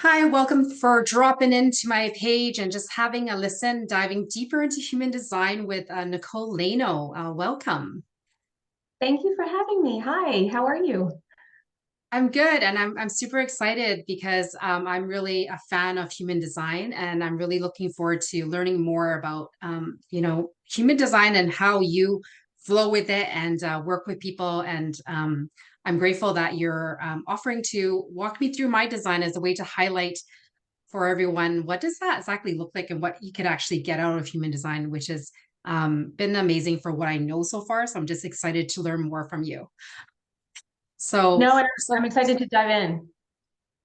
Hi, welcome for dropping into my page and just having a listen, diving deeper into human design with Nicole Laino. Welcome. Thank you for having me. Hi, how are you? I'm good, and I'm super excited because I'm really a fan of human design, and I'm really looking forward to learning more about human design and how you flow with it and work with people. And I'm grateful that you're offering to walk me through my design as a way to highlight for everyone what does that exactly look like and what you could actually get out of human design, which has been amazing for what I know so far. So I'm just excited to learn more from you. So No, first I'm up, excited to dive in.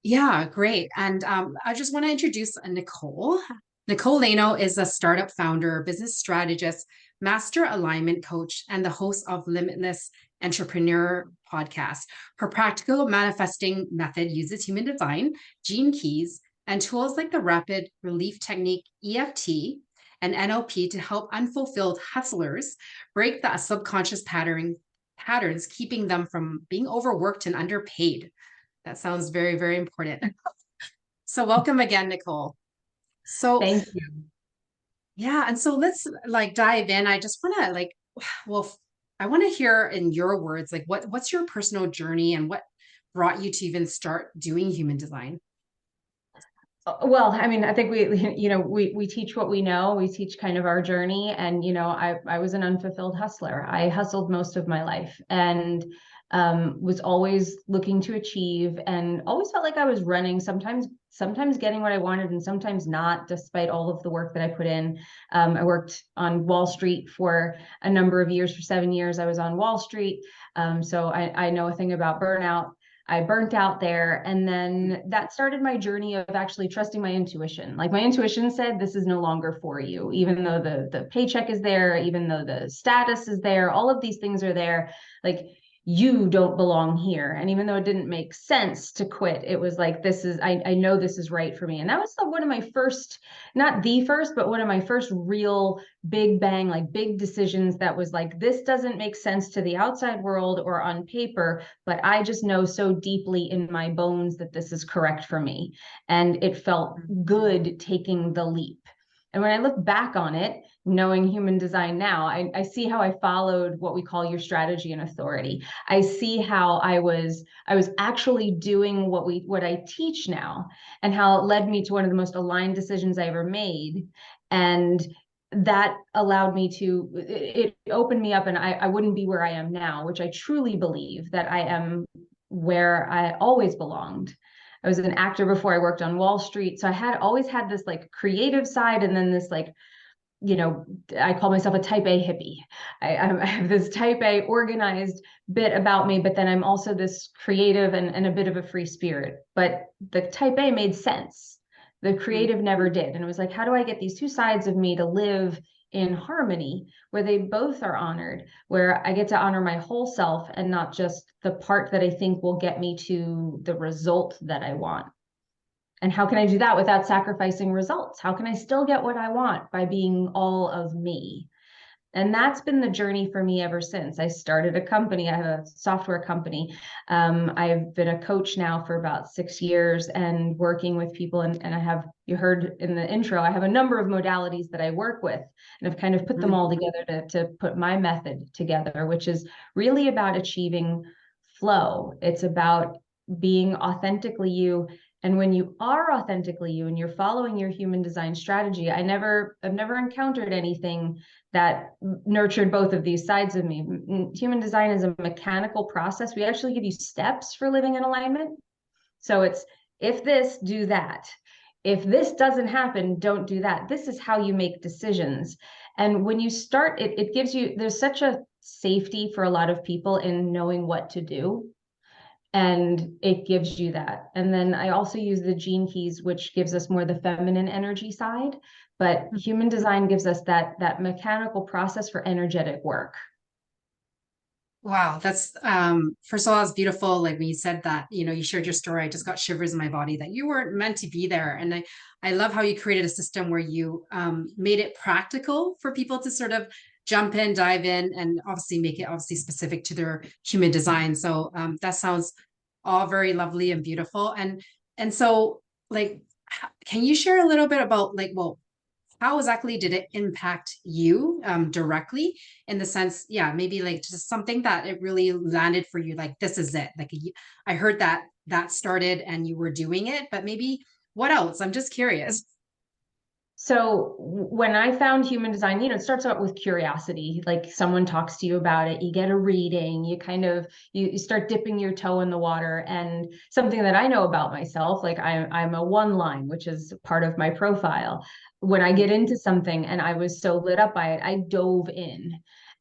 yeah, great. And I just want to introduce Nicole. Nicole Laino is a startup founder, business strategist, master alignment coach, and the host of Limitless Entrepreneur Podcast. Her practical manifesting method uses human design, gene keys, and tools like the rapid relief technique EFT and NLP to help unfulfilled hustlers break the subconscious patterns, keeping them from being overworked and underpaid. That sounds very, very important. So welcome again, Nicole. So Thank you. yeah, and so let's like dive in. I just want to well, I want to hear in your words, like what's your personal journey and what brought you to even start doing human design? Well, I mean, I think we teach what we know. We teach kind of our journey, and I was an unfulfilled hustler. I hustled most of my life, and was always looking to achieve, and always felt like I was running. Sometimes getting what I wanted, and sometimes not, despite all of the work that I put in. I worked on Wall Street for a number of years. For 7 years, I was on Wall Street, so I know a thing about burnout. I burnt out there. And then that started my journey of actually trusting my intuition. Like my intuition said, this is no longer for you, even though the paycheck is there, even though the status is there, all of these things are there. Like you don't belong here. And even though it didn't make sense to quit, it was like, I know this is right for me. And that was one of my first, not the first, but one of my first real big bang, like big decisions that was like, this doesn't make sense to the outside world or on paper, but I just know so deeply in my bones that this is correct for me. And it felt good taking the leap. And when I look back on it, knowing human design now, I see how I followed what we call your strategy and authority. I see how I was actually doing what I teach now, and how it led me to one of the most aligned decisions I ever made. And that allowed me to, it opened me up, and I wouldn't be where I am now, which I truly believe that I am where I always belonged. I was an actor before I worked on Wall Street. So I had always had this like creative side, and then this like, you know, I call myself a type A hippie. I have this type A organized bit about me, but then I'm also this creative and a bit of a free spirit. But the type A made sense. The creative never did. And it was like, how do I get these two sides of me to live in harmony where they both are honored, where I get to honor my whole self and not just the part that I think will get me to the result that I want? And how can I do that without sacrificing results? How can I still get what I want by being all of me? And that's been the journey for me ever since. I started a company. I have a software company. I've been a coach now for about 6 years and working with people. And I have, you heard in the intro, I have a number of modalities that I work with, and I've kind of put them all together to put my method together, which is really about achieving flow. It's about being authentically you. And when you are authentically you and you're following your human design strategy, I've never encountered anything that nurtured both of these sides of me. Human design is a mechanical process. We actually give you steps for living in alignment. So it's, if this, do that. If this doesn't happen, don't do that. This is how you make decisions. And when you start, it gives you, there's such a safety for a lot of people in knowing what to do, and it gives you that. And then I also use the gene keys, which gives us more the feminine energy side, but human design gives us that mechanical process for energetic work. Wow, that's first of all, it's beautiful. Like when you said that, you shared your story, I just got shivers in my body that you weren't meant to be there. And I love how you created a system where you made it practical for people to sort of jump in, dive in, and obviously make it obviously specific to their human design. So that sounds all very lovely and beautiful. And so like, can you share a little bit about like, well, how exactly did it impact you directly in the sense, yeah, maybe like just something that it really landed for you, like this is it. Like I heard that started and you were doing it, but maybe what else? I'm just curious. So when I found human design, it starts out with curiosity. Like someone talks to you about it, you get a reading, you kind of you start dipping your toe in the water. And something that I know about myself, like I'm a one line, which is part of my profile. When I get into something and I was so lit up by it, I dove in.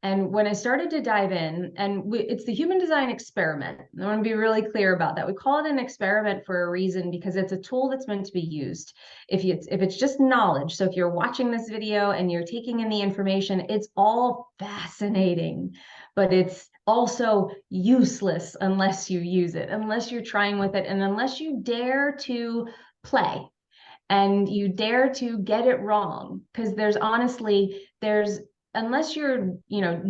And when I started to dive in, and it's the human design experiment. I want to be really clear about that. We call it an experiment for a reason because it's a tool that's meant to be used. If it's just knowledge, so if you're watching this video and you're taking in the information, it's all fascinating, but it's also useless unless you use it, unless you're trying with it, and unless you dare to play and you dare to get it wrong. Because there's unless you're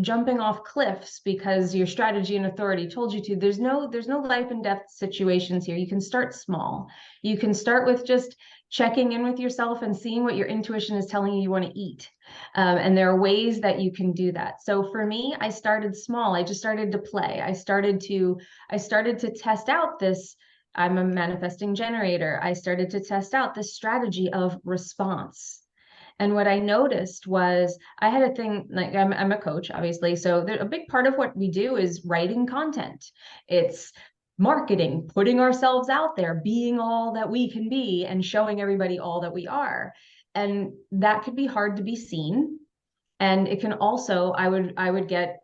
jumping off cliffs because your strategy and authority told you to, there's no life and death situations here. You can start small. You can start with just checking in with yourself and seeing what your intuition is telling you want to eat. And there are ways that you can do that. So for me, I started small. I just started to play. I started to test out this. I'm a manifesting generator. I started to test out this strategy of response. And what I noticed was I had a thing, like I'm a coach, obviously. So a big part of what we do is writing content. It's marketing, putting ourselves out there, being all that we can be and showing everybody all that we are. And that could be hard to be seen. And it can also, I would get,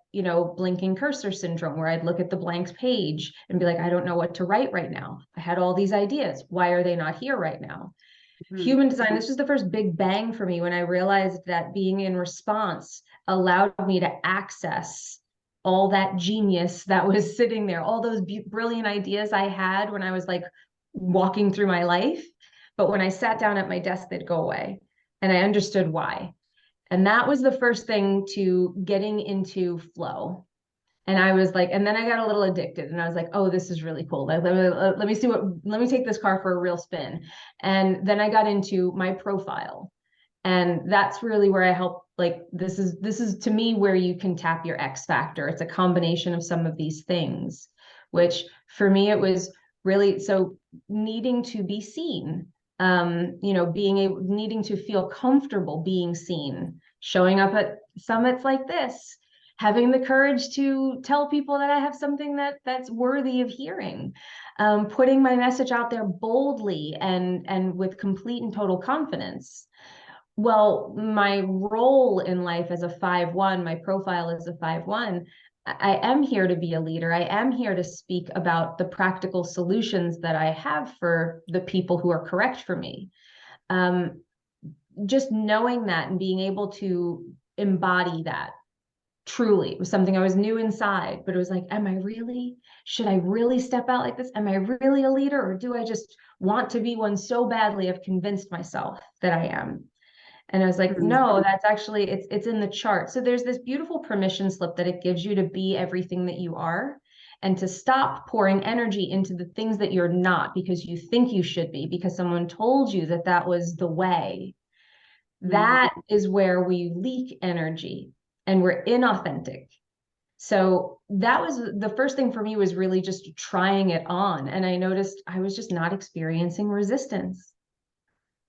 blinking cursor syndrome where I'd look at the blank page and be like, I don't know what to write right now. I had all these ideas. Why are they not here right now? Mhm. Human design, this was the first big bang for me when I realized that being in response allowed me to access all that genius that was sitting there, all those brilliant ideas I had when I was like walking through my life. But when I sat down at my desk, they'd go away. And I understood why. And that was the first thing to getting into flow. And I was like, and then I got a little addicted and I was like, oh, this is really cool. Let me take this car for a real spin. And then I got into my profile. And that's really where I help. Like, this is to me where you can tap your X factor. It's a combination of some of these things, which for me, it was really so needing to be seen, needing to feel comfortable being seen, showing up at summits like this, having the courage to tell people that I have something that's worthy of hearing, putting my message out there boldly and with complete and total confidence. Well, my role in life as a 5-1, my profile as a 5-1, I am here to be a leader. I am here to speak about the practical solutions that I have for the people who are correct for me. Just knowing that and being able to embody that truly, it was something I was new inside, but it was like, should I really step out like this? Am I really a leader, or do I just want to be one so badly I've convinced myself that I am? And I was like, Mhm. no, that's actually, it's in the chart. So there's this beautiful permission slip that it gives you to be everything that you are and to stop pouring energy into the things that you're not because you think you should be, because someone told you that that was the way. Mhm. That is where we leak energy and we're inauthentic. So that was the first thing for me, was really just trying it on. And I noticed I was just not experiencing resistance.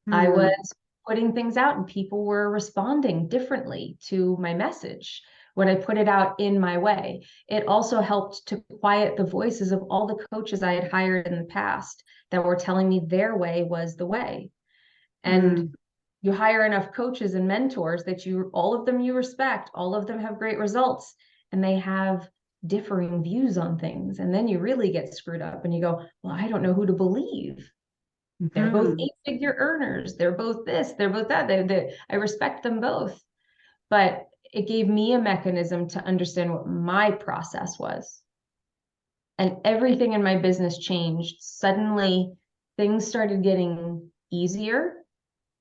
I was Mhm. putting things out and people were responding differently to my message when I put it out in my way. It also helped to quiet the voices of all the coaches I had hired in the past that were telling me their way was the way. And Mhm. you hire enough coaches and mentors that all of them you respect, all of them have great results, and they have differing views on things. And then you really get screwed up and you go, well, I don't know who to believe. They're both Mhm. eight-figure earners. They're both this, they're both that. I respect them both. But it gave me a mechanism to understand what my process was. And everything in my business changed. Suddenly, things started getting easier,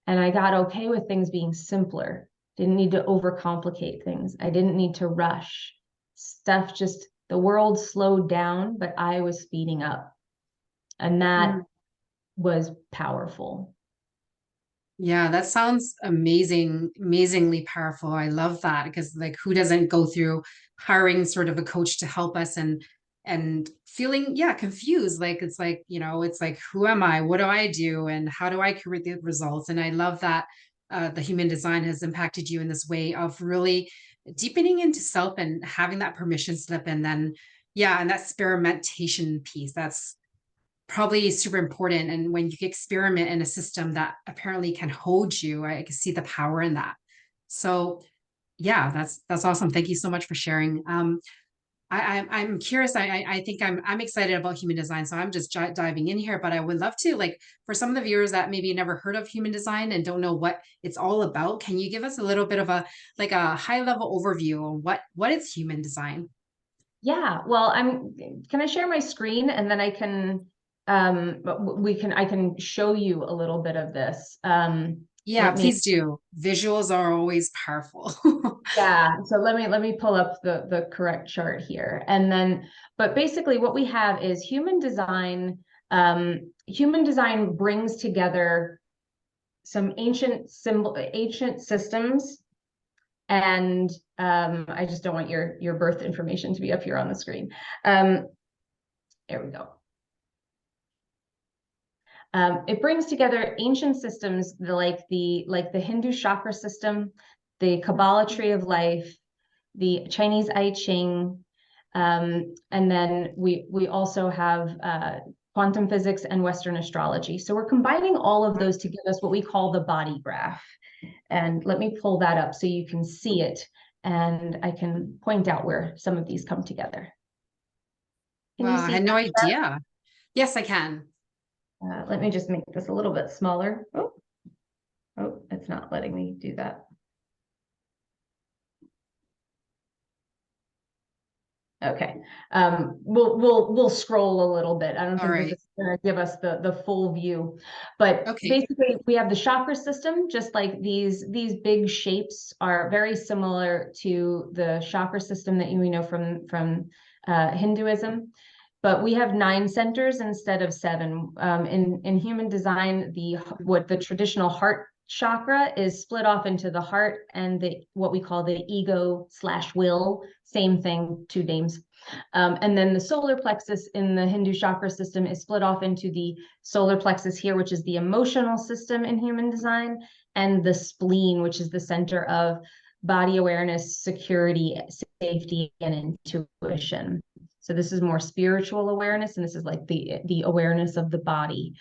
and I got okay with things being simpler. Didn't need to overcomplicate things. I didn't need to rush. The world slowed down, but I was speeding up. And that Mhm. was powerful. Yeah, that sounds amazing, amazingly powerful. I love that because like who doesn't go through hiring sort of a coach to help us and feeling yeah, confused. Like it's like, it's like who am I? What do I do? And how do I create the results? And I love that the human design has impacted you in this way of really deepening into self and having that permission slip and then yeah, and that experimentation piece. That's probably super important. And when you experiment in a system that apparently can hold you, I can see the power in that. So yeah, that's awesome. Thank you so much for sharing. I'm curious. I think I'm excited about human design, so I'm just diving in here. But I would love to like for some of the viewers that maybe never heard of human design and don't know what it's all about. Can you give us a little bit of a like a high level overview on what is human design? Yeah, well, can I share my screen and then I can I can show you a little bit of this. Yeah, Let me please do. Visuals are always powerful. Yeah, so let me pull up the correct chart here. And then, but basically what we have is human design. Human design brings together some ancient systems, and I just don't want your birth information to be up here on the screen. There we go. It brings together ancient systems, like the Hindu chakra system, the Kabbalah tree of life, the Chinese I Ching, and then we also have quantum physics and Western astrology. So we're combining all of those to give us what we call the body graph. And let me pull that up so you can see it, and I can point out where some of these come together. Can Wow, you I see had no that? idea. Yes, I can. Let me just make this a little bit smaller. Oh, it's not letting me do that. Okay. We'll scroll a little bit. I don't All think this right. is going to give us the full view, but Okay. basically we have the chakra system. Just like these big shapes are very similar to the chakra system that we know from Hinduism, but we have 9 centers instead of 7. In human design, what the traditional heart chakra is split off into the heart and the what we call the ego/will. Same thing, 2 names. And then the solar plexus in the Hindu chakra system is split off into the solar plexus here, which is the emotional system in human design, and the spleen, which is the center of body awareness, security, safety, and intuition. So this is more spiritual awareness, and this is like the awareness of the body.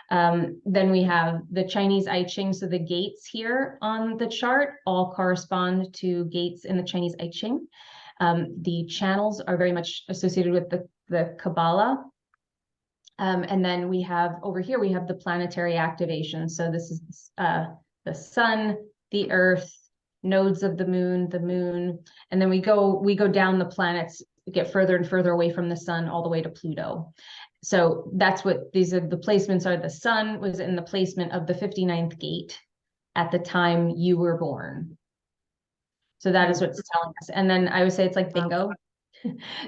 Then we have the Chinese I Ching. So the gates here on the chart all correspond to gates in the Chinese I Ching. The channels are very much associated with the Kabbalah. And then we have over here, we have the planetary activation. So this is the sun, the earth, nodes of the moon, and then we go down the planets, get further and further away from the sun, all the way to Pluto. So that's what these are. The placements are. The sun was in the placement of the 59th gate at the time you were born. So that is what's telling us. And then I would say it's like bingo.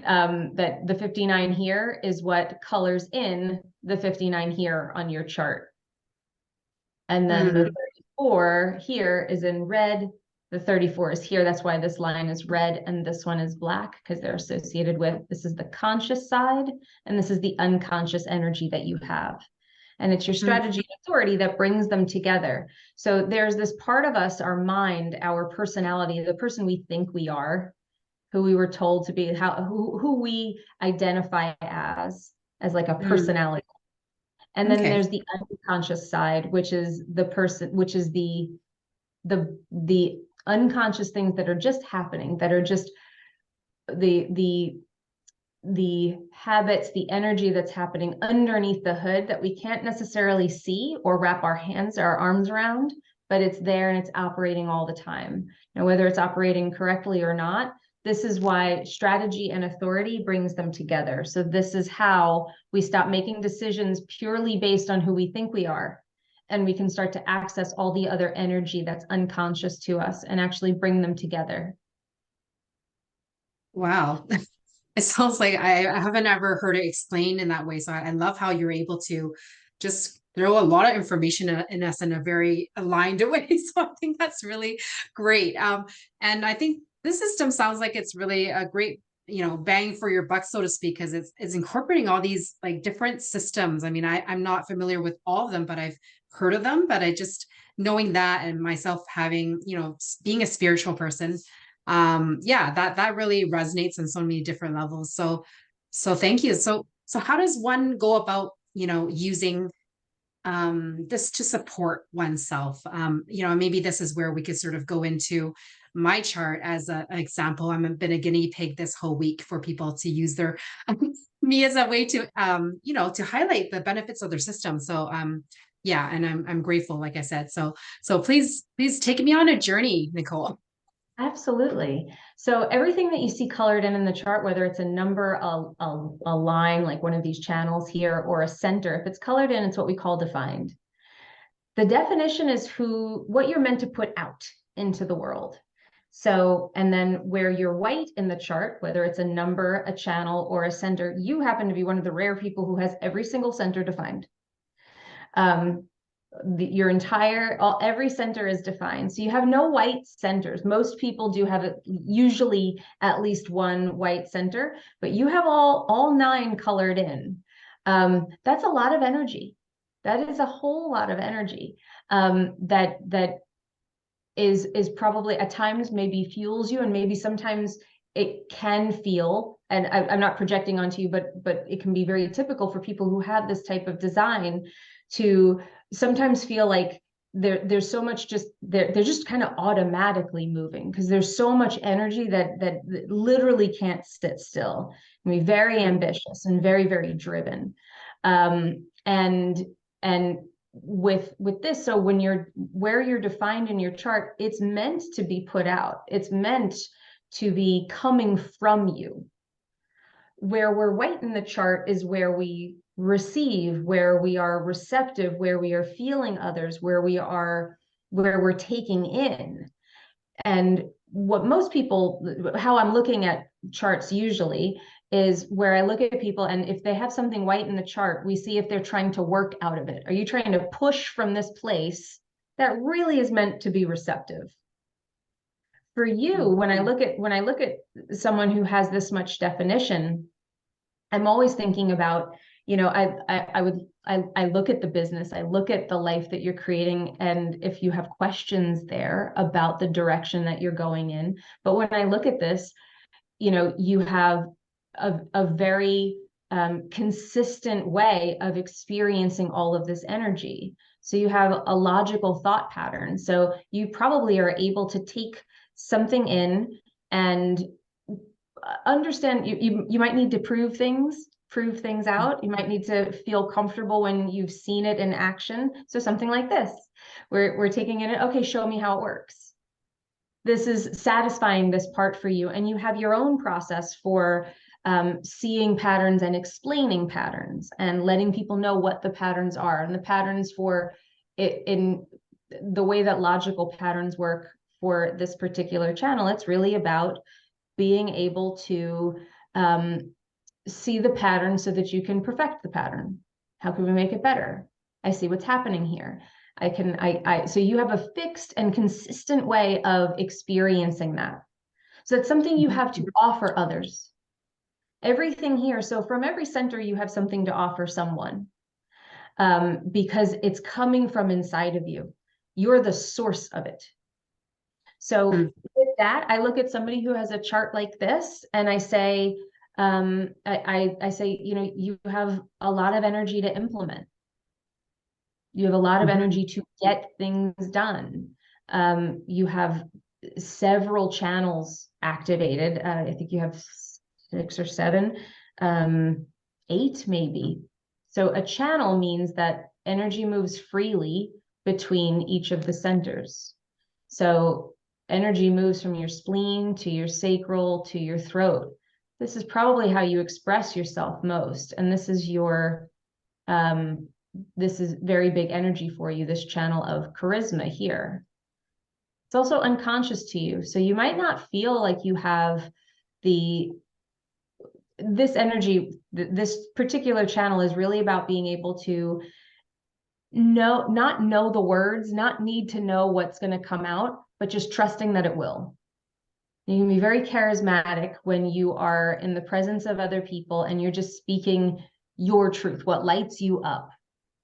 That the 59 here is what colors in the 59 here on your chart. And then the 34 here is in red. The 34 is here. That's why this line is red and this one is black, because they're associated with, this is the conscious side and this is the unconscious energy that you have. And it's your strategy and authority that brings them together. So there's this part of us, our mind, our personality, the person we think we are, who we were told to be, who we identify as like a personality. And then Okay. there's the unconscious side, which is the person, which is the unconscious things that are just happening, that are just the habits, the energy that's happening underneath the hood that we can't necessarily see or wrap our hands, our arms around, but it's there and it's operating all the time. Now, whether it's operating correctly or not, this is why strategy and authority brings them together. So this is how we stop making decisions purely based on who we think we are. And we can start to access all the other energy that's unconscious to us and actually bring them together. Wow. It sounds like I haven't ever heard it explained in that way. So I love how you're able to just throw a lot of information in us in a very aligned way. So I think that's really great. And I think this system sounds like it's really a great, bang for your buck, so to speak, because it's incorporating all these like different systems. I mean, I'm not familiar with all of them, but I've heard of them. But I just knowing that, and myself having, being a spiritual person, yeah, that really resonates on so many different levels. So thank you. So how does one go about, using this to support oneself? Maybe this is where we could sort of go into my chart as an example. I've been a guinea pig this whole week for people to use their me as a way to to highlight the benefits of their system. So yeah, and I'm grateful, like I said. So please take me on a journey, Nicole. Absolutely. So everything that you see colored in the chart, whether it's a number, a line, like one of these channels here, or a center, if it's colored in, it's what we call defined. The definition is what you're meant to put out into the world. So, and then where you're white in the chart, whether it's a number, a channel, or a center, you happen to be one of the rare people who has every single center defined. Every center is defined. So you have no white centers. Most people do have usually at least one white center, but you have all 9 colored in. That's a lot of energy. That is a whole lot of energy that is probably at times maybe fuels you, and maybe sometimes it can feel, and I'm not projecting onto you, but it can be very typical for people who have this type of design to sometimes feel like there's so much they're just kind of automatically moving, because there's so much energy that literally can't sit still. I mean, very ambitious and very, very driven. And with this, so where you're defined in your chart, it's meant to be put out. It's meant to be coming from you. Where we're white in the chart is where we receive, where we are receptive, where we are feeling others, where we're taking in. And how I'm looking at charts usually is where I look at people, and if they have something white in the chart, we see if they're trying to work out of it. Are you trying to push from this place that really is meant to be receptive? For you, when I look at someone who has this much definition, I'm always thinking about, I look at the business, I look at the life that you're creating, and if you have questions there about the direction that you're going in. But when I look at this, you have a very consistent way of experiencing all of this energy. So you have a logical thought pattern. So you probably are able to take something in and understand. You might need to prove things out. You might need to feel comfortable when you've seen it in action. So something like this, we're taking it in, okay, show me how it works. This is satisfying this part for you, and you have your own process for seeing patterns and explaining patterns and letting people know what the patterns are. And the patterns for it, in the way that logical patterns work for this particular channel, it's really about being able to see the pattern so that you can perfect the pattern. How can we make it better? I see what's happening here. So you have a fixed and consistent way of experiencing that. So it's something you have to offer others. Everything here. So from every center, you have something to offer someone, because it's coming from inside of you. You're the source of it. So with that, I look at somebody who has a chart like this, and I say, I say, you have a lot of energy to implement. You have a lot of energy to get things done. You have several channels activated. I think you have 6 or 7, 8 maybe. So a channel means that energy moves freely between each of the centers. So energy moves from your spleen to your sacral to your throat. This is probably how you express yourself most. And this is this is very big energy for you, this channel of charisma here. It's also unconscious to you. So you might not feel like you have this energy. This particular channel is really about being able to not know the words, not need to know what's going to come out, but just trusting that it will. You can be very charismatic when you are in the presence of other people and you're just speaking your truth, what lights you up.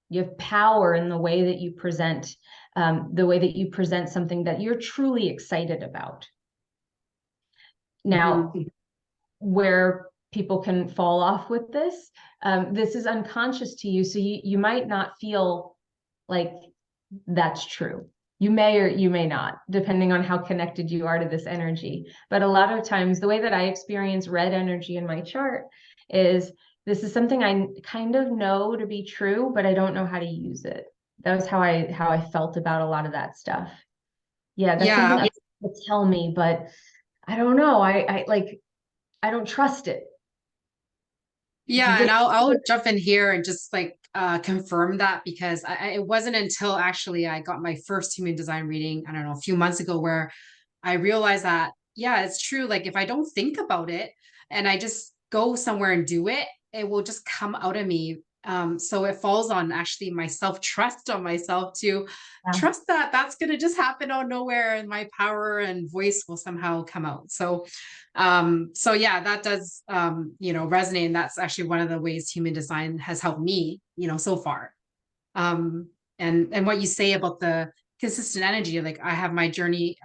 You have power in the way that you present, something that you're truly excited about. Now, where people can fall off with this, this is unconscious to you, so you might not feel like that's true. You may or you may not, depending on how connected you are to this energy. But a lot of times, the way that I experience red energy in my chart is this is something I kind of know to be true, but I don't know how to use it. That was how I felt about a lot of that stuff. Yeah, that's something people tell me, but I don't know. I don't trust it. Yeah, and I'll jump in here and just like confirm that, because it wasn't until actually I got my first human design reading, I don't know, a few months ago, where I realized that, yeah, it's true. Like if I don't think about it and I just go somewhere and do it, it will just come out of me. So it falls on actually my self-trust on myself to trust that that's going to just happen out of nowhere and my power and voice will somehow come out. So yeah, that does, resonate. And that's actually one of the ways human design has helped me, so far. And what you say about the consistent energy, like I have my journey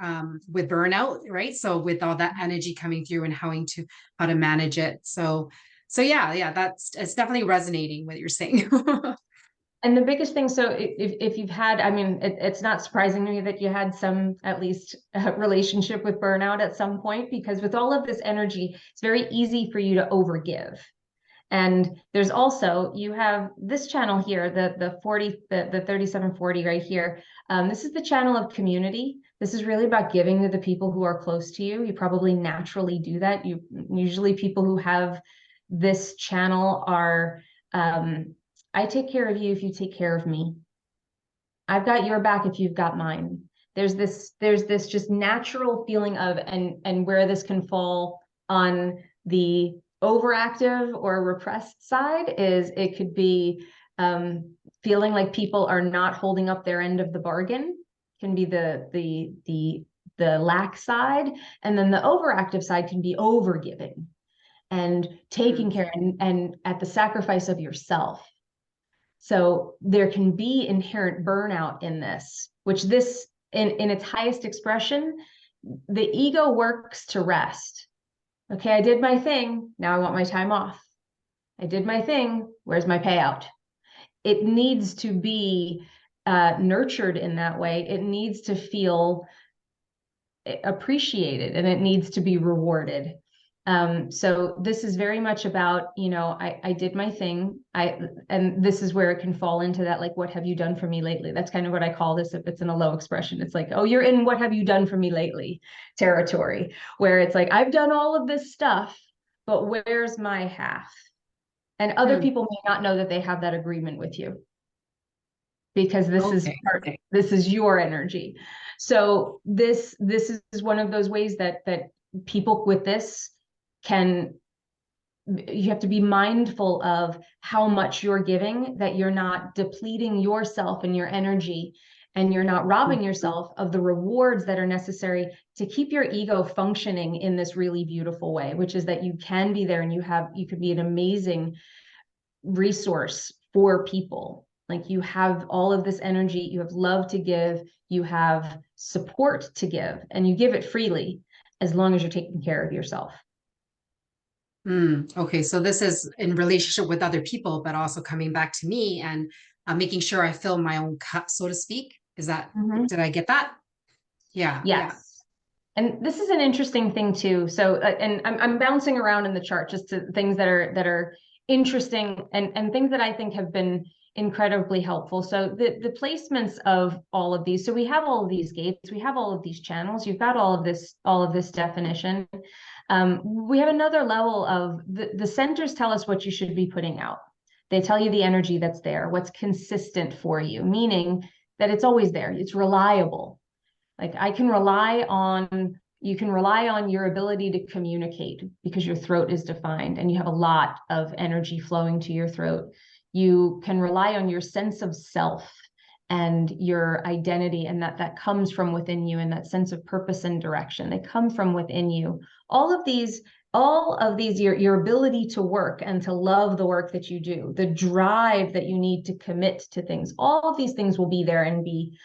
with burnout, right? So with all that energy coming through and how to manage it. So yeah, it's definitely resonating what you're saying. And the biggest thing, so if you've had, I mean, it's not surprising to me that you had some, at least, relationship with burnout at some point, because with all of this energy, it's very easy for you to overgive. And there's also, you have this channel here, the 3740 right here. This is the channel of community. This is really about giving to the people who are close to you. You probably naturally do that. Usually people who have this channel are, I take care of you if you take care of me. I've got your back if you've got mine. There's this just natural feeling of, and where this can fall on the overactive or repressed side is it could be feeling like people are not holding up their end of the bargain, can be the lack side. And then the overactive side can be overgiving and taking care and at the sacrifice of yourself. So there can be inherent burnout in this, which this, in its highest expression, the ego works to rest. Okay, I did my thing. Now I want my time off. I did my thing. Where's my payout? It needs to be nurtured in that way. It needs to feel appreciated and it needs to be rewarded. So this is very much about, I did my thing. And this is where it can fall into that, like, what have you done for me lately? That's kind of what I call this if it's in a low expression. It's like, oh, you're in what have you done for me lately territory, where it's like, I've done all of this stuff, but where's my half? And other people may not know that they have that agreement with you, because this is your energy. So this is one of those ways that people with this you have to be mindful of how much you're giving, that you're not depleting yourself and your energy, and you're not robbing yourself of the rewards that are necessary to keep your ego functioning in this really beautiful way, which is that you can be there and you could be an amazing resource for people. Like, you have all of this energy, you have love to give, you have support to give, and you give it freely as long as you're taking care of yourself. Okay, so this is in relationship with other people, but also coming back to me and making sure I fill my own cup, so to speak. Did I get that? Yeah. Yes. Yeah. And this is an interesting thing too. So, and I'm bouncing around in the chart just to things that are interesting and things that I think have been incredibly helpful. So the placements of all of these. So we have all of these gates, we have all of these channels, you've got all of this definition. We have another level of the centers tell us what you should be putting out. They tell you the energy that's there, what's consistent for you, meaning that it's always there. It's reliable. Like, you can rely on your ability to communicate because your throat is defined and you have a lot of energy flowing to your throat. You can rely on your sense of self and your identity, and that comes from within you, and that sense of purpose and direction, they come from within you. All of these, your ability to work and to love the work that you do, the drive that you need to commit to things, all of these things will be there and be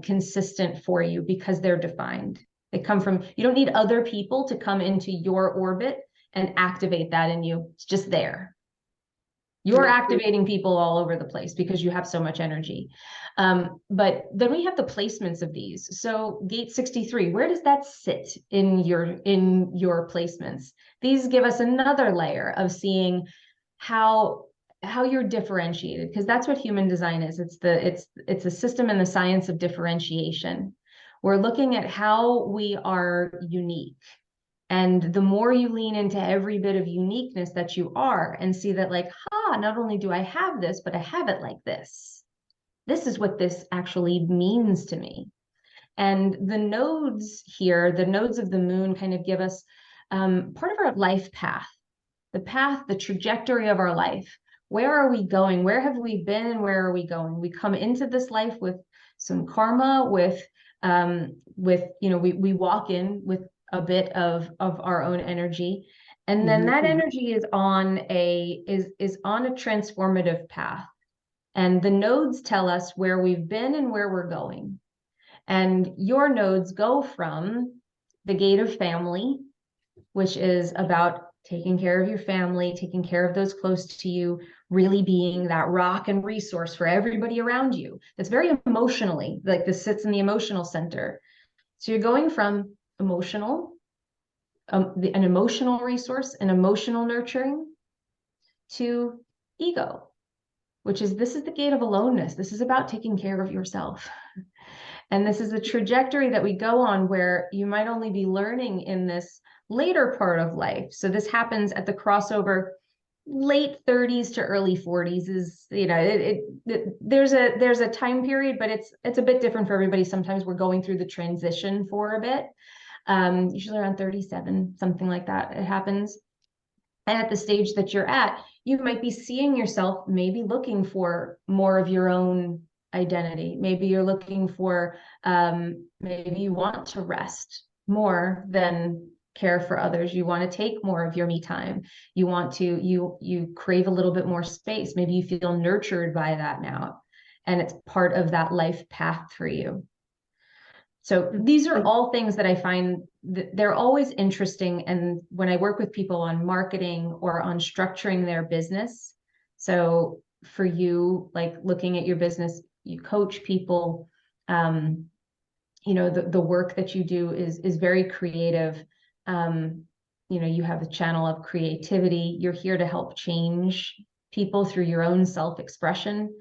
consistent for you because they're defined. They come from, you don't need other people to come into your orbit and activate that in you. It's just there. You're activating people all over the place because you have so much energy. But then we have the placements of these. So gate 63, where does that sit in your placements? These give us another layer of seeing how you're differentiated, because that's what human design is. It's a system and the science of differentiation. We're looking at how we are unique. And the more you lean into every bit of uniqueness that you are and see that, like, not only do I have this, but I have it like this. This is what this actually means to me. And the nodes here, the nodes of the moon, kind of give us part of our life path, the trajectory of our life. Where are we going? Where have we been and where are we going? We come into this life with some karma, with we walk in with a bit of our own energy, and then that energy is on a transformative path, and the nodes tell us where we've been and where we're going. And your nodes go from the gate of family, which is about taking care of your family, taking care of those close to you, really being that rock and resource for everybody around you. That's very emotionally, like this sits in the emotional center. So you're going from emotional, an emotional resource, an emotional nurturing, to ego, which is, this is the gate of aloneness. This is about taking care of yourself. And this is a trajectory that we go on where you might only be learning in this later part of life. So this happens at the crossover, late 30s to early 40s is, there's a time period, but it's a bit different for everybody. Sometimes we're going through the transition for a bit. Usually around 37, something like that, it happens. And at the stage that you're at, you might be seeing yourself maybe looking for more of your own identity. Maybe you're looking for, maybe you want to rest more than care for others. You want to take more of your me time. You want to, you crave a little bit more space. Maybe you feel nurtured by that now, and it's part of that life path for you. So these are all things that I find that they're always interesting. And when I work with people on marketing or on structuring their business, so for you, like looking at your business, you coach people, the work that you do is very creative. You have a channel of creativity. You're here to help change people through your own self-expression.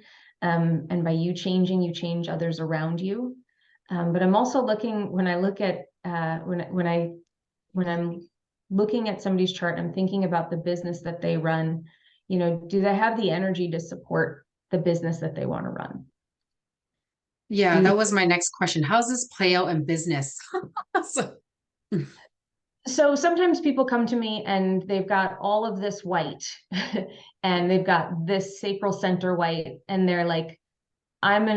And by you changing, you change others around you. But I'm also looking, when I look at, when I'm looking at somebody's chart, I'm thinking about the business that they run. Do they have the energy to support the business that they want to run? Yeah, that was my next question. How does this play out in business? So sometimes people come to me and they've got all of this white and they've got this sacral center white, and they're like, I'm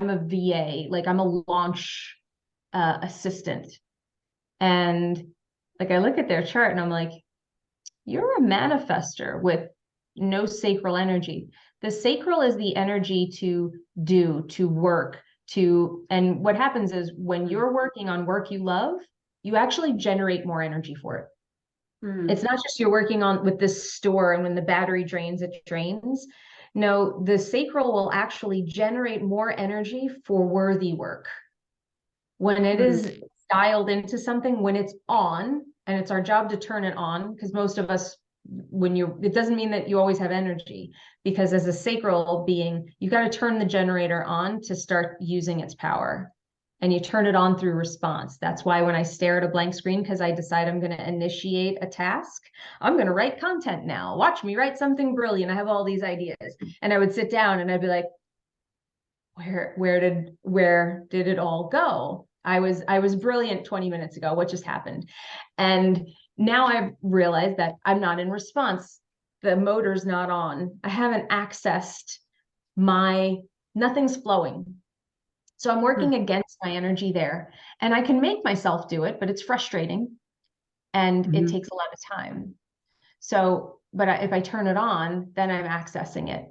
a VA, like I'm a launch assistant. And like, I look at their chart and I'm like, you're a manifester with no sacral energy. The sacral is the energy to do, to work, and what happens is when you're working on work you love, you actually generate more energy for it. It's not just you're working on with this store and when the battery drains, it drains. No, the sacral will actually generate more energy for worthy work. When it is dialed into something, when it's on, and it's our job to turn it on, because most of us, it doesn't mean that you always have energy, because as a sacral being, you got to turn the generator on to start using its power. And you turn it on through response. That's why when I stare at a blank screen, because I decide I'm going to initiate a task, I'm going to write content now. Watch me write something brilliant. I have all these ideas. And I would sit down and I'd be like, where did it all go? I was brilliant 20 minutes ago. What just happened? And now I've realized that I'm not in response. The motor's not on. I haven't accessed nothing's flowing. So I'm working against my energy there, and I can make myself do it, but it's frustrating and it takes a lot of time. So, but if I turn it on, then I'm accessing it.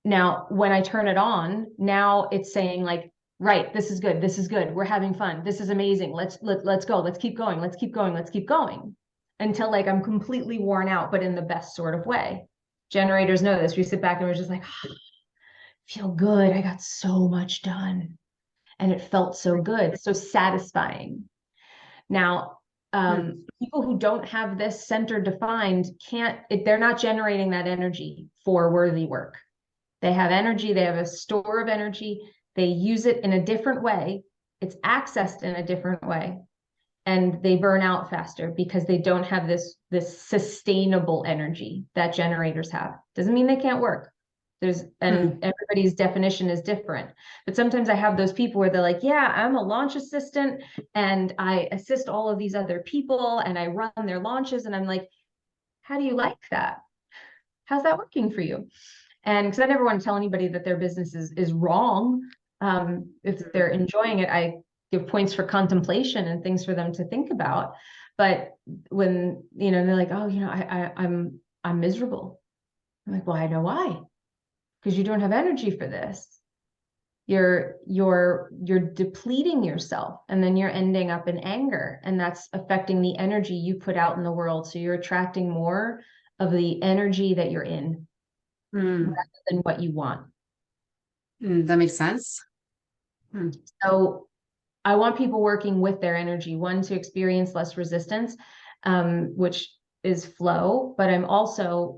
Now, when I turn it on, now it's saying like, right, this is good. This is good. We're having fun. This is amazing. Let's go. Let's keep going. Let's keep going. Let's keep going until like I'm completely worn out, but in the best sort of way. Generators know this. We sit back and we're just like, oh, feel good. I got so much done. And it felt so good, so satisfying. Now, people who don't have this center defined they're not generating that energy for worthy work. They have energy, they have a store of energy, they use it in a different way, it's accessed in a different way, and they burn out faster because they don't have this sustainable energy that generators have. Doesn't mean they can't work. Everybody's definition is different. But sometimes I have those people where they're like, yeah, I'm a launch assistant and I assist all of these other people and I run their launches. And I'm like, how do you like that? How's that working for you? And because I never want to tell anybody that their business is wrong. If they're enjoying it, I give points for contemplation and things for them to think about. But when, they're like, oh, I'm miserable. I'm like, well, I know why. Because you don't have energy for this. You're depleting yourself, and then you're ending up in anger, and that's affecting the energy you put out in the world. So you're attracting more of the energy that you're in rather than what you want. That makes sense. So I want people working with their energy, one, to experience less resistance, which is flow, but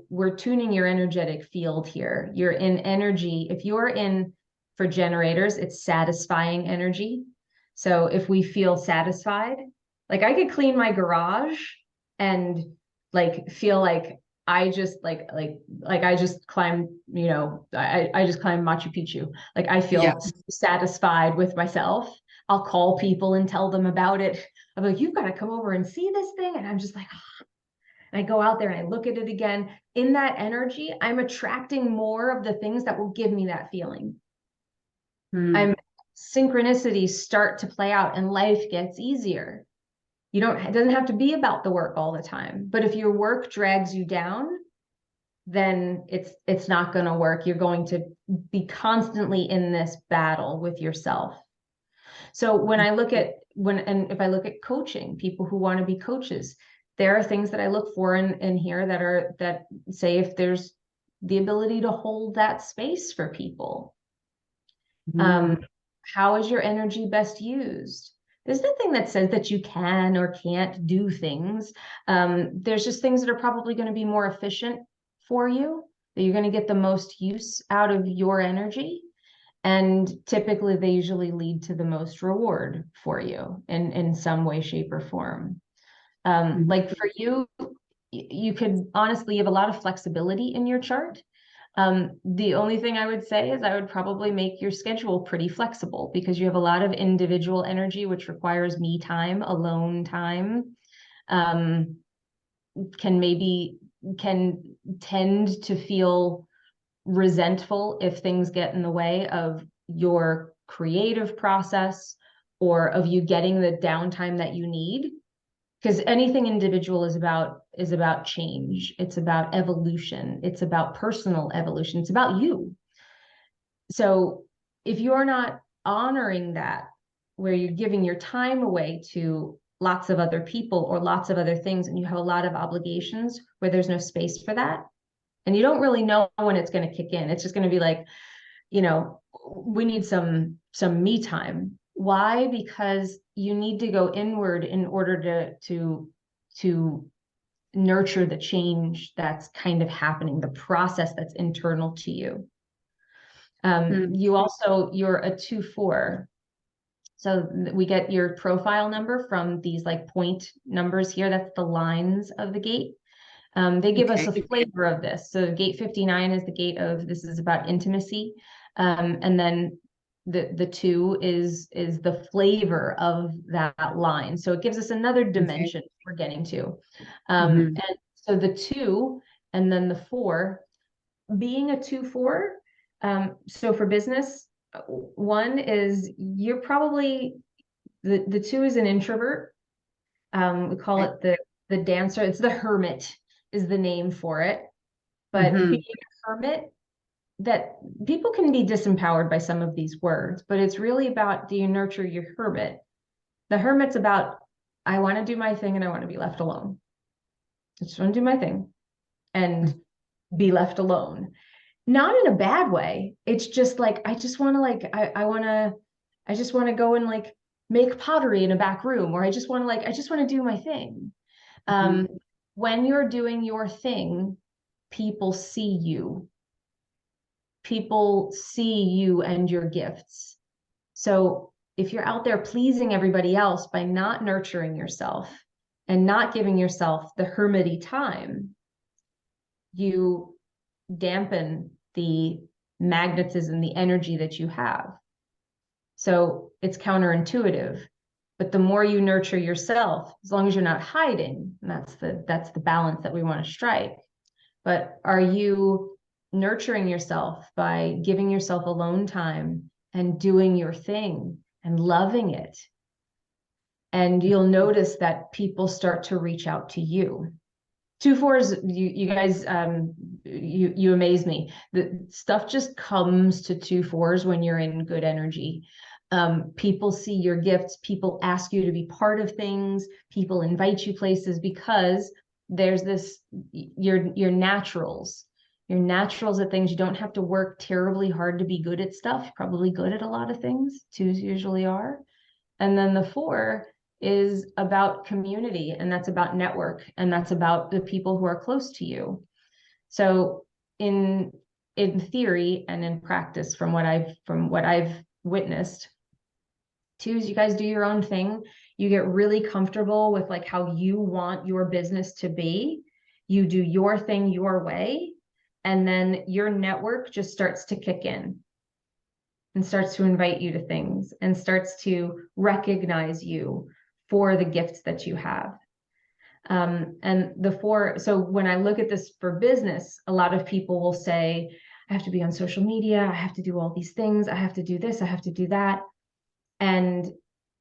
we're tuning your energetic field here. You're in energy. If you're in, for generators, it's satisfying energy. So if we feel satisfied, like I could clean my garage and like feel like I just I just climbed, I just climbed Machu Picchu. Like I feel satisfied with myself. I'll call people and tell them about it. I'm like, you've got to come over and see this thing. And I'm just like, oh. And I go out there and I look at it again. In that energy, I'm attracting more of the things that will give me that feeling. Synchronicities start to play out and life gets easier. It doesn't have to be about the work all the time. But if your work drags you down, then it's not going to work. You're going to be constantly in this battle with yourself. So if I look at coaching, people who want to be coaches, there are things that I look for in here that say if there's the ability to hold that space for people. How is your energy best used? There's nothing that says that you can or can't do things. There's just things that are probably going to be more efficient for you, that you're going to get the most use out of your energy. And typically they usually lead to the most reward for you in some way, shape, or form. Like for you, you could honestly have a lot of flexibility in your chart. The only thing I would say is I would probably make your schedule pretty flexible, because you have a lot of individual energy, which requires me time, alone time, can tend to feel resentful if things get in the way of your creative process or of you getting the downtime that you need. Because anything individual is about change. It's about evolution. It's about personal evolution. It's about you. So if you're not honoring that, where you're giving your time away to lots of other people or lots of other things, and you have a lot of obligations where there's no space for that, and you don't really know when it's going to kick in, it's just going to be like, we need some me time. Why? Because you need to go inward in order to nurture the change that's kind of happening, the process that's internal to you. You're a 2-4. So we get your profile number from these like point numbers here. That's the lines of the gate. They give us a flavor of this. So gate 59 is the gate of, this is about intimacy. And then the 2 is the flavor of that line. So it gives us another dimension we're getting to. And so the 2 and then the 4, being a 2-4, So for business, one is you're probably the two is an introvert. We call it the dancer. It's the hermit is the name for it. But being a hermit, that people can be disempowered by some of these words, but it's really about, do you nurture your hermit? The hermit's about, I want to do my thing and I want to be left alone. I just want to do my thing and be left alone. Not in a bad way. It's just like, I just want to I just want to go and like make pottery in a back room, or I just want to do my thing. When you're doing your thing, people see you. People see you and your gifts. So if you're out there pleasing everybody else by not nurturing yourself and not giving yourself the hermity time, you dampen the magnetism, the energy that you have. So it's counterintuitive. But the more you nurture yourself, as long as you're not hiding, and that's the balance that we want to strike. But are you nurturing yourself by giving yourself alone time and doing your thing and loving it? And you'll notice that people start to reach out to you. 2/4s, you guys, you amaze me. The stuff just comes to 2/4s when you're in good energy. People see your gifts. People ask you to be part of things. People invite you places because there's this, your naturals. You're naturals at things. You don't have to work terribly hard to be good at stuff. You're probably good at a lot of things. 2s usually are. And then the 4 is about community, and that's about network, and that's about the people who are close to you. So in theory and in practice, from what I've witnessed, 2s, you guys do your own thing. You get really comfortable with like how you want your business to be. You do your thing your way, and then your network just starts to kick in and starts to invite you to things and starts to recognize you for the gifts that you have. And the 4, so when I look at this for business, a lot of people will say, I have to be on social media, I have to do all these things, I have to do this, I have to do that. And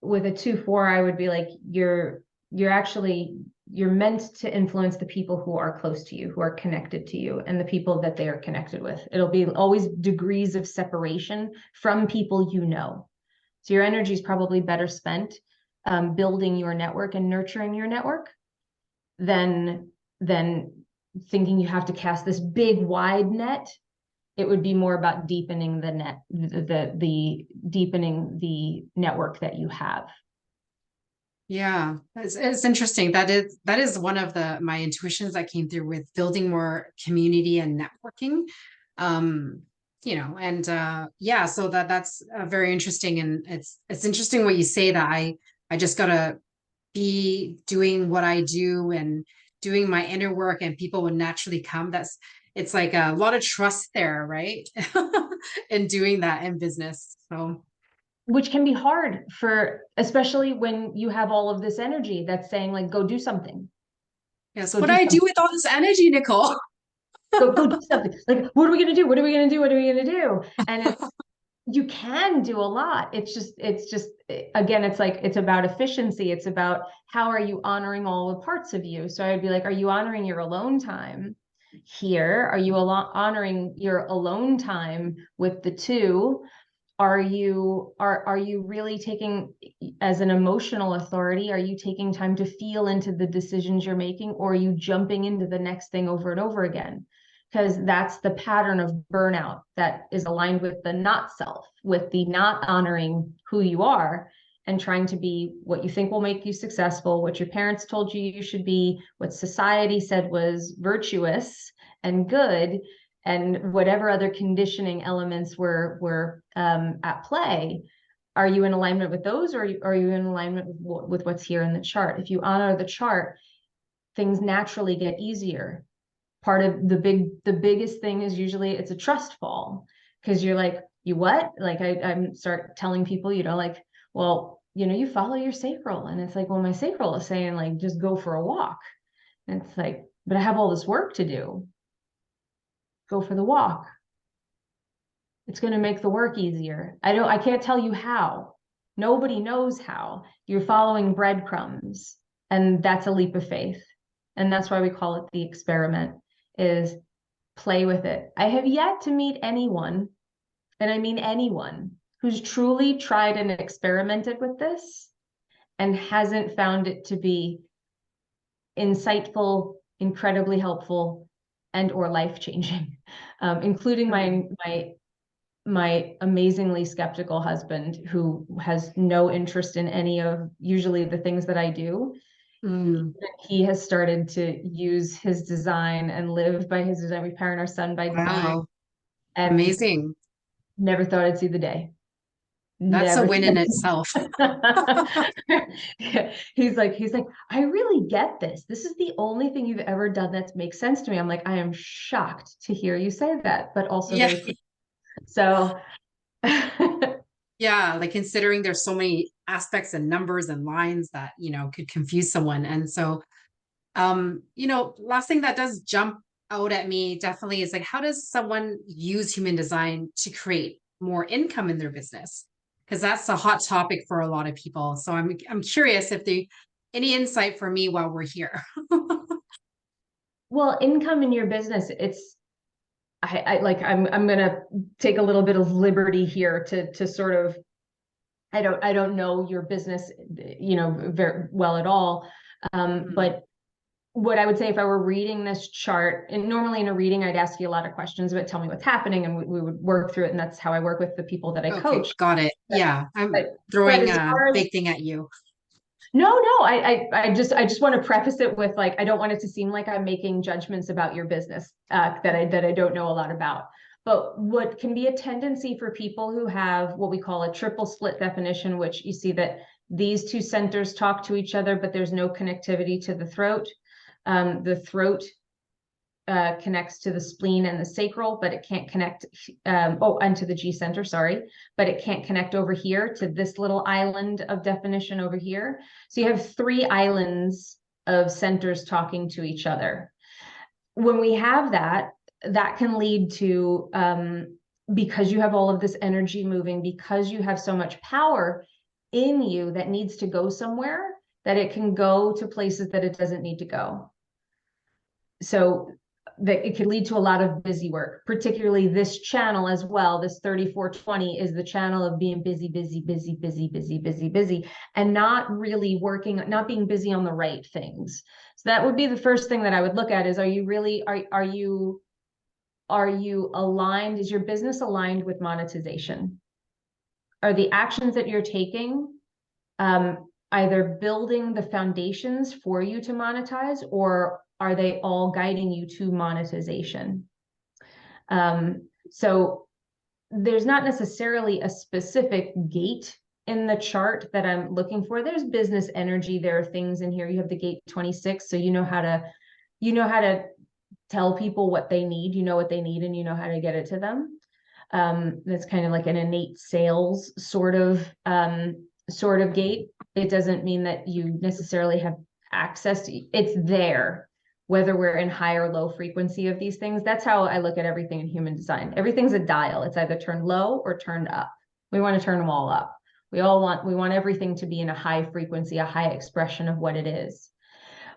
with a 2/4, I would be like, you're meant to influence the people who are close to you, who are connected to you, and the people that they are connected with. It'll be always degrees of separation from people you know. So your energy is probably better spent building your network and nurturing your network than thinking you have to cast this big wide net. It would be more about deepening the net, the deepening the network that you have. Yeah, it's interesting. That is one of my intuitions that came through with building more community and networking. Yeah, so that's very interesting. And it's interesting what you say, that I just gotta be doing what I do and doing my inner work, and people would naturally come. It's like a lot of trust there, right? In doing that in business. So which can be hard for, especially when you have all of this energy that's saying like, go do something. yes, what do I do with all this energy, Nicole? Go do something. Like, what are we going to do? What are we going to do? What are we going to do? And you can do a lot. It's just, again, it's like, it's about efficiency. It's about how are you honoring all the parts of you? So I'd be like, are you honoring your alone time here? Are you honoring your alone time with the 2? Are you really taking, as an emotional authority, are you taking time to feel into the decisions you're making, or are you jumping into the next thing over and over again? Because that's the pattern of burnout that is aligned with the not self, with the not honoring who you are and trying to be what you think will make you successful, what your parents told you you should be, what society said was virtuous and good, and whatever other conditioning elements were at play. Are you in alignment with those, or are you in alignment with what's here in the chart? If you honor the chart, things naturally get easier. Part of the biggest thing is usually it's a trust fall, because you're like, you what? Like I start telling people, like, well, you follow your sacral, and it's like, well, my sacral is saying like, just go for a walk. And it's like, but I have all this work to do. Go for the walk. It's going to make the work easier. I can't tell you how. Nobody knows how. You're following breadcrumbs, and that's a leap of faith. And that's why we call it the experiment, is play with it. I have yet to meet anyone, and I mean anyone, who's truly tried and experimented with this and hasn't found it to be insightful, incredibly helpful, and or life-changing, including my amazingly skeptical husband, who has no interest in any of usually the things that I do. He has started to use his design and live by his design. We parent our son by design. Wow. And Amazing. never thought I'd see the day. That's a Never. win in itself. He's like, I really get this. This is the only thing you've ever done that makes sense to me. I'm like, I am shocked to hear you say that, but also Yeah. very so. Yeah, like considering there's so many aspects and numbers and lines that, could confuse someone. And so, last thing that does jump out at me definitely is like, how does someone use human design to create more income in their business? Because that's a hot topic for a lot of people. So I'm curious if any insight for me while we're here. Well, income in your business, I'm gonna take a little bit of liberty here to sort of, I don't know your business, very well at all. But what I would say, if I were reading this chart, and normally in a reading, I'd ask you a lot of questions about, tell me what's happening, and we would work through it. And that's how I work with the people that I coach. Got it. Yeah. I'm throwing a big thing at you. No, I just want to preface it with, like, I don't want it to seem like I'm making judgments about your business that I don't know a lot about. But what can be a tendency for people who have what we call a triple split definition, which you see that these two centers talk to each other, but there's no connectivity to the throat. The throat connects to the spleen and the sacral, but it can't connect, and to the G center, sorry, but it can't connect over here to this little island of definition over here. So you have three islands of centers talking to each other. When we have that can lead to, because you have all of this energy moving, because you have so much power in you that needs to go somewhere, that it can go to places that it doesn't need to go. So that it could lead to a lot of busy work, particularly this channel as well. This 3420 is the channel of being busy, and not really working, not being busy on the right things. So that would be the first thing that I would look at is, are you aligned? Is your business aligned with monetization? Are the actions that you're taking either building the foundations for you to monetize, or are they all guiding you to monetization? So there's not necessarily a specific gate in the chart that I'm looking for. There's business energy. There are things in here. You have the gate 26, so you know how to tell people what they need. You know what they need, and you know how to get it to them. That's kind of like an innate sales sort of gate. It doesn't mean that you necessarily have access to it's there, whether we're in high or low frequency of these things. That's how I look at everything in human design. Everything's a dial. It's either turned low or turned up. We want to turn them all up. We want everything to be in a high frequency, a high expression of what it is.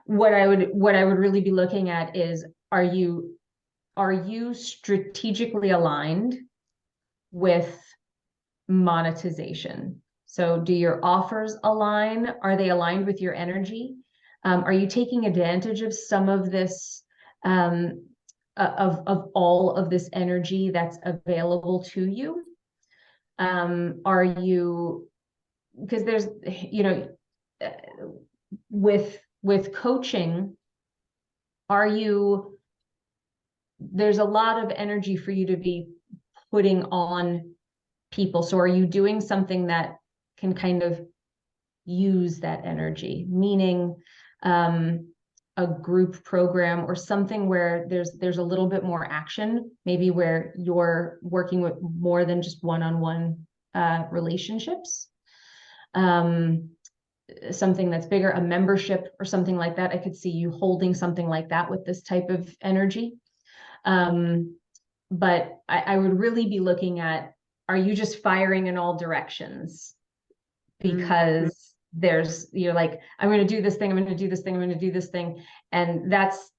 What I would really be looking at is, are you strategically aligned with monetization? So do your offers align? Are they aligned with your energy? Are you taking advantage of some of this, of all of this energy that's available to you? Are you, because there's, with coaching, there's a lot of energy for you to be putting on people. So are you doing something that can kind of use that energy, meaning a group program or something where there's a little bit more action, maybe where you're working with more than just one-on-one relationships, something that's bigger, a membership or something like that. I could see you holding something like that with this type of energy. but I would really be looking at, are you just firing in all directions? Because you're like, I'm going to do this thing, I'm going to do this thing, I'm going to do this thing. And that's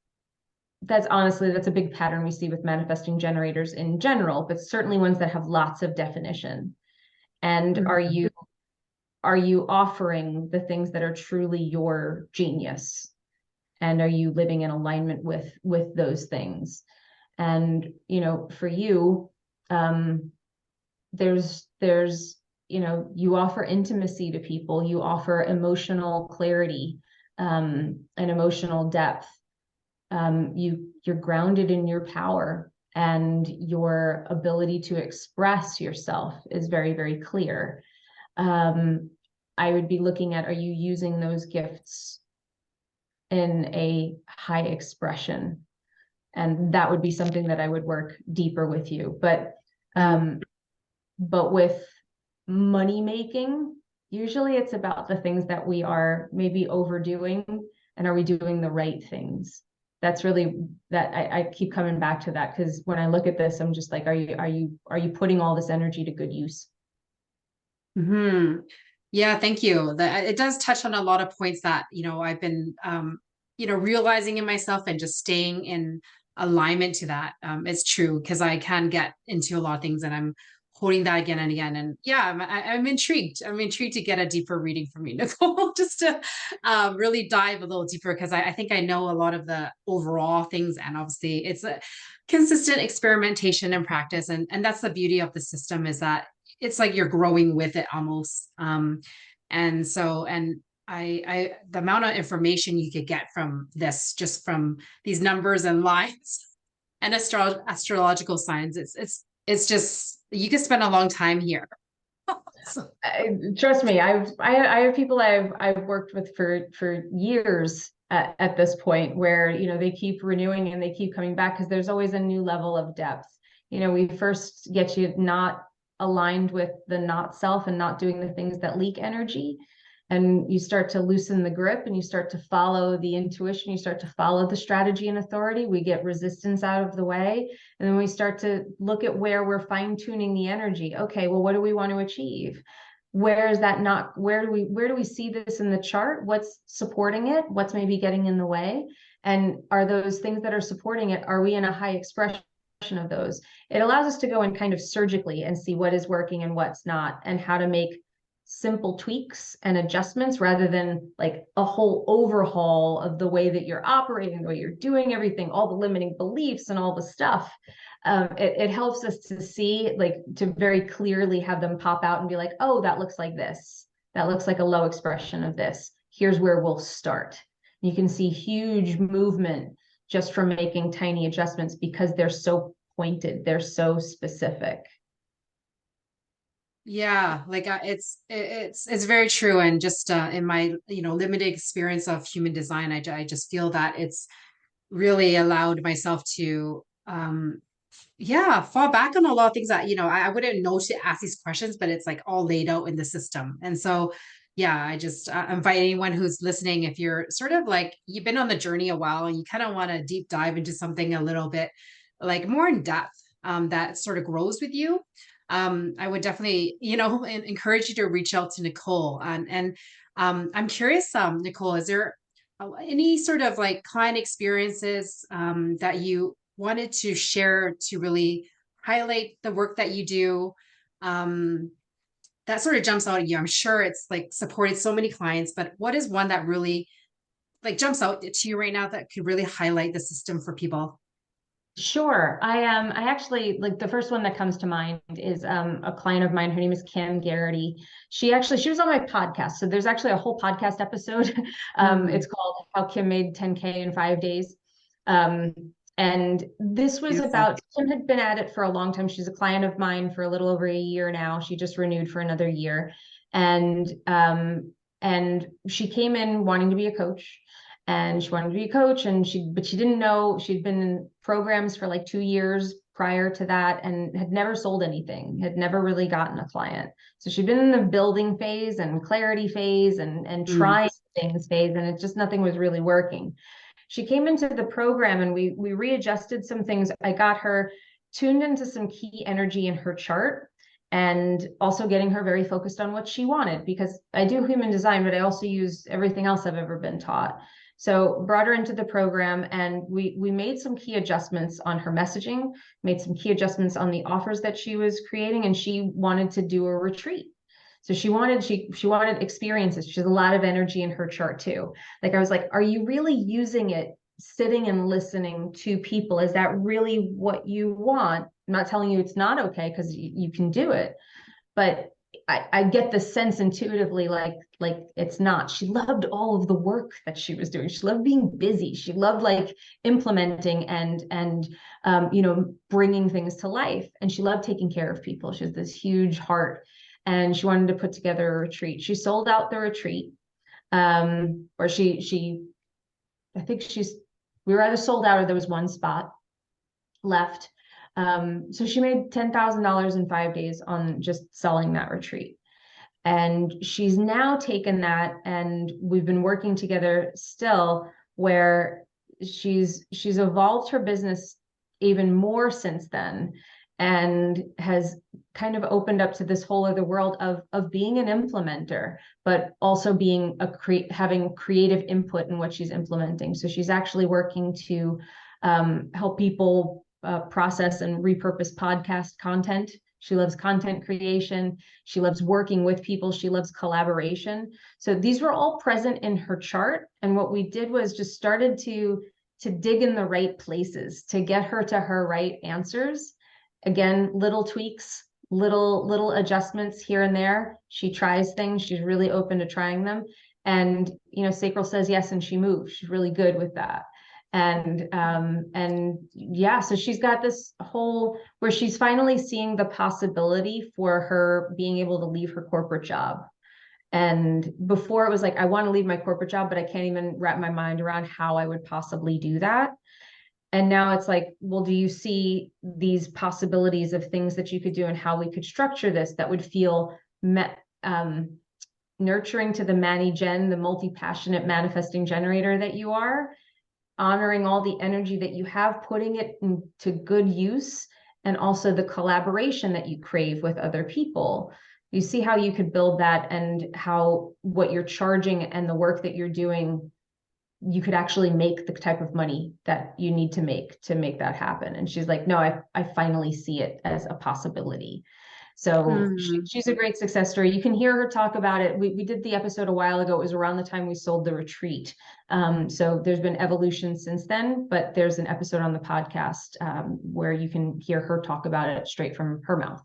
honestly, that's a big pattern we see with manifesting generators in general, but certainly ones that have lots of definition. And are you offering the things that are truly your genius? And are you living in alignment with those things? And, for you, there's, you offer intimacy to people, you offer emotional clarity, and emotional depth. You're grounded in your power, and your ability to express yourself is very, very clear. I would be looking at, are you using those gifts in a high expression? And that would be something that I would work deeper with you. But with money making, usually it's about the things that we are maybe overdoing, and are we doing the right things? That's really that I keep coming back to that, because when I look at this, I'm just like, are you putting all this energy to good use? Yeah, thank you. It does touch on a lot of points that, I've been, realizing in myself, and just staying in alignment to that. It's true, because I can get into a lot of things, and I'm holding that again and again. And yeah, I'm intrigued. I'm intrigued to get a deeper reading from you, Nicole, just to really dive a little deeper, because I think I know a lot of the overall things. And obviously it's a consistent experimentation and practice. And that's the beauty of the system, is that it's like you're growing with it almost. And so, and the amount of information you could get from this, just from these numbers and lines and astrological signs, it's just, you could spend a long time here. So, Trust me, I have people I've worked with for years at this point, where they keep renewing and they keep coming back, because there's always a new level of depth. We first get you not aligned with the not self, and not doing the things that leak energy, and you start to loosen the grip, and you start to follow the intuition, you start to follow the strategy and authority. We get resistance out of the way, and then we start to look at where we're fine-tuning the energy. Okay, well, what do we want to achieve? Where is that not? Where do we see this in the chart? What's supporting it? What's maybe getting in the way? And are those things that are supporting it, are we in a high expression of those? It allows us to go in kind of surgically and see what is working and what's not, and how to make simple tweaks and adjustments, rather than like a whole overhaul of the way that you're operating, the way you're doing everything, all the limiting beliefs and all the stuff. It helps us to see, like, to very clearly have them pop out and be like, oh, that looks like this. That looks like a low expression of this. Here's where we'll start. You can see huge movement just from making tiny adjustments, because they're so pointed, they're so specific. yeah, like it's very true. And just in my limited experience of human design, I just feel that it's really allowed myself to fall back on a lot of things that I wouldn't know to ask these questions, but it's like all laid out in the system. And so yeah, I just invite anyone who's listening, if you're sort of like, you've been on the journey a while, and you kind of want to deep dive into something a little bit like more in depth, that sort of grows with you, I would definitely encourage you to reach out to Nicole. And I'm curious, Nicole, is there any sort of like client experiences that you wanted to share to really highlight the work that you do, that sort of jumps out at you? I'm sure it's like supported so many clients, but what is one that really like jumps out to you right now that could really highlight the system for people? Sure. I actually, like, the first one that comes to mind is a client of mine. Her name is Kim Garrity. She was on my podcast. So there's actually a whole podcast episode. It's called How Kim Made 10K in 5 days. And this was Beautiful. about, Kim had been at it for a long time. She's a client of mine for a little over a year now. She just renewed for another year. And she came in wanting to be a coach. And she wanted to be a coach, but she didn't know. She'd been in programs for like 2 years prior to that, and had never sold anything, had never really gotten a client. So she'd been in the building phase and clarity phase and trying things phase, and it just, nothing was really working. She came into the program, and we readjusted some things. I got her tuned into some key energy in her chart, and also getting her very focused on what she wanted, because I do human design, but I also use everything else I've ever been taught. So brought her into the program, and we made some key adjustments on her messaging, made some key adjustments on the offers that she was creating, and she wanted to do a retreat. So she wanted experiences. She has a lot of energy in her chart too. Like I was like, are you really using it sitting and listening to people? Is that really what you want? I'm not telling you it's not okay, because you can do it, but I get the sense intuitively, like it's not. She loved all of the work that she was doing. She loved being busy. She loved like implementing and bringing things to life. And she loved taking care of people. She has this huge heart, and she wanted to put together a retreat. She sold out the retreat, or I think we were either sold out or there was one spot left. So she made $10,000 in 5 days on just selling that retreat. And she's now taken that, and we've been working together still, where she's evolved her business even more since then, and has kind of opened up to this whole other world of being an implementer, but also being having creative input in what she's implementing. So she's actually working to help people process and repurpose podcast content. She loves content creation. She loves working with people. She loves collaboration. So these were all present in her chart. And what we did was just started to dig in the right places to get her to her right answers. Again, little tweaks, little adjustments here and there. She tries things. She's really open to trying them. And, Sacral says yes, and she moves. She's really good with that. And yeah, so she's got this whole where she's finally seeing the possibility for her being able to leave her corporate job. And before it was like, I want to leave my corporate job, but I can't even wrap my mind around how I would possibly do that. And now it's like, well, do you see these possibilities of things that you could do and how we could structure this that would feel nurturing to the Manny Gen, the multi-passionate manifesting generator that you are, honoring all the energy that you have, putting it into good use, and also the collaboration that you crave with other people. You see how you could build that, and how what you're charging and the work that you're doing, you could actually make the type of money that you need to make that happen. And she's like, no, I finally see it as a possibility. So she's a great success story. You can hear her talk about it. We did the episode a while ago. It was around the time we sold the retreat. So there's been evolution since then, but there's an episode on the podcast where you can hear her talk about it straight from her mouth.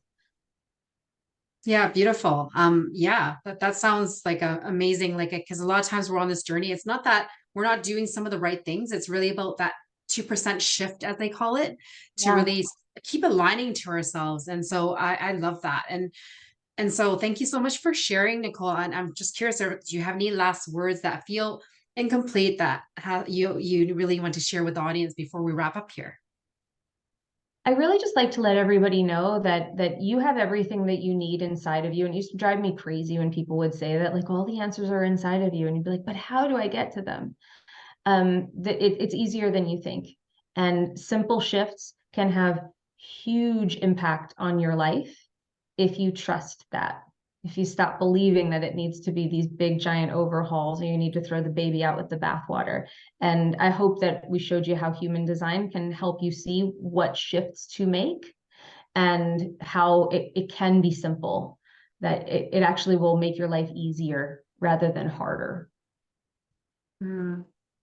Yeah, beautiful. Yeah, that sounds like amazing. Because a lot of times we're on this journey. It's not that we're not doing some of the right things. It's really about that 2% shift, as they call it, to really keep aligning to ourselves. And so I love that. And so thank you so much for sharing, Nicole. And I'm just curious, do you have any last words that feel incomplete that you really want to share with the audience before we wrap up here? I really just like to let everybody know that you have everything that you need inside of you. And it used to drive me crazy when people would say that, like, all the answers are inside of you. And you'd be like, but how do I get to them? It's easier than you think. And simple shifts can have huge impact on your life if you trust that. If you stop believing that it needs to be these big giant overhauls, or you need to throw the baby out with the bathwater. And I hope that we showed you how human design can help you see what shifts to make, and how it can be simple, that it actually will make your life easier rather than harder.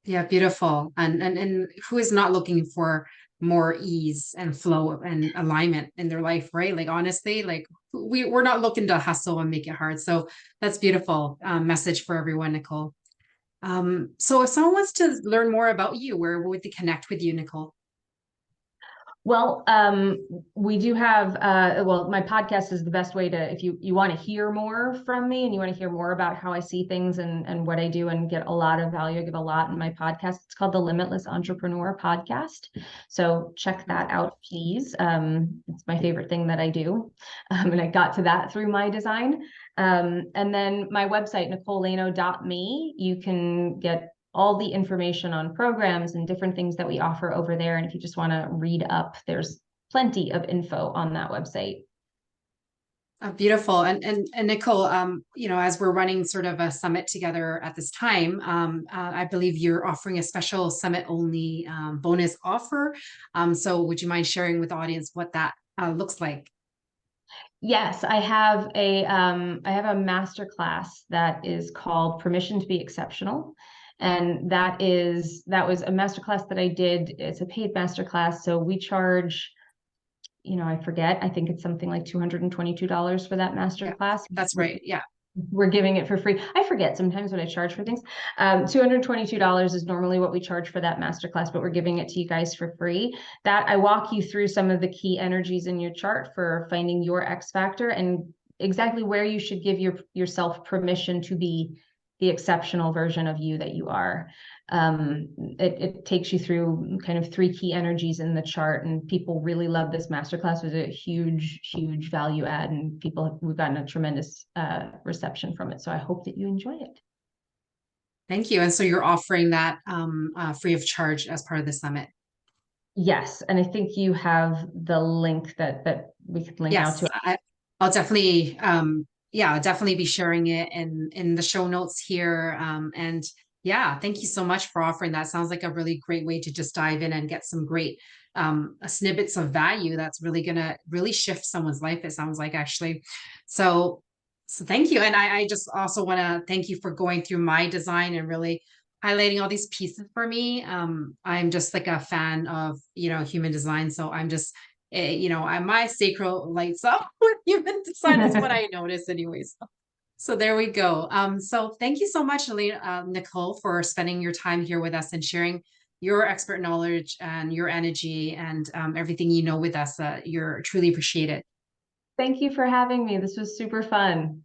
Yeah, beautiful. And who is not looking for more ease and flow and alignment in their life, right? Like, honestly, like we're not looking to hustle and make it hard. So that's beautiful message for everyone, Nicole. So if someone wants to learn more about you, where would they connect with you, Nicole? Well, we do have, my podcast is the best way to, if you want to hear more from me and you want to hear more about how I see things and what I do and get a lot of value, I give a lot in my podcast. It's called the Limitless Entrepreneur Podcast. So check that out, please. It's my favorite thing that I do. And I got to that through my design. And then my website, NicoleLaino.me, you can get all the information on programs and different things that we offer over there. And if you just want to read up, there's plenty of info on that website. Beautiful. And Nicole, as we're running sort of a summit together at this time, I believe you're offering a special summit only bonus offer. So would you mind sharing with the audience what that looks like? Yes, I have a masterclass that is called Permission to be Exceptional. And that was a masterclass that I did. It's a paid masterclass. So we charge, I forget, I think it's something like $222 for that Yeah, masterclass. that's right. Yeah. We're giving it for free. I forget sometimes what I charge for things. $222 is normally what we charge for that masterclass, but we're giving it to you guys for free. That I walk you through some of the key energies in your chart for finding your X factor and exactly where you should give yourself permission to be the exceptional version of you that you are. It takes you through kind of 3 key energies in the chart, and people really love this masterclass. It was a huge value add, and we've gotten a tremendous reception from it. So I hope that you enjoy it. Thank you. And so you're offering that free of charge as part of the summit. Yes, and I think you have the link that we could link out Yes, to. I'll definitely, I'll definitely be sharing it in the show notes here. And yeah, thank you so much for offering that. Sounds like a really great way to just dive in and get some great snippets of value that's really gonna really shift someone's life. It sounds like actually. So thank you. And I just also want to thank you for going through my design and really highlighting all these pieces for me. I'm just like a fan of, human design. So I'm just my sacral lights up with human design is what I notice anyways. So there we go. So thank you so much, Nicole, for spending your time here with us and sharing your expert knowledge and your energy and everything you know with us. You're truly appreciated. Thank you for having me. This was super fun.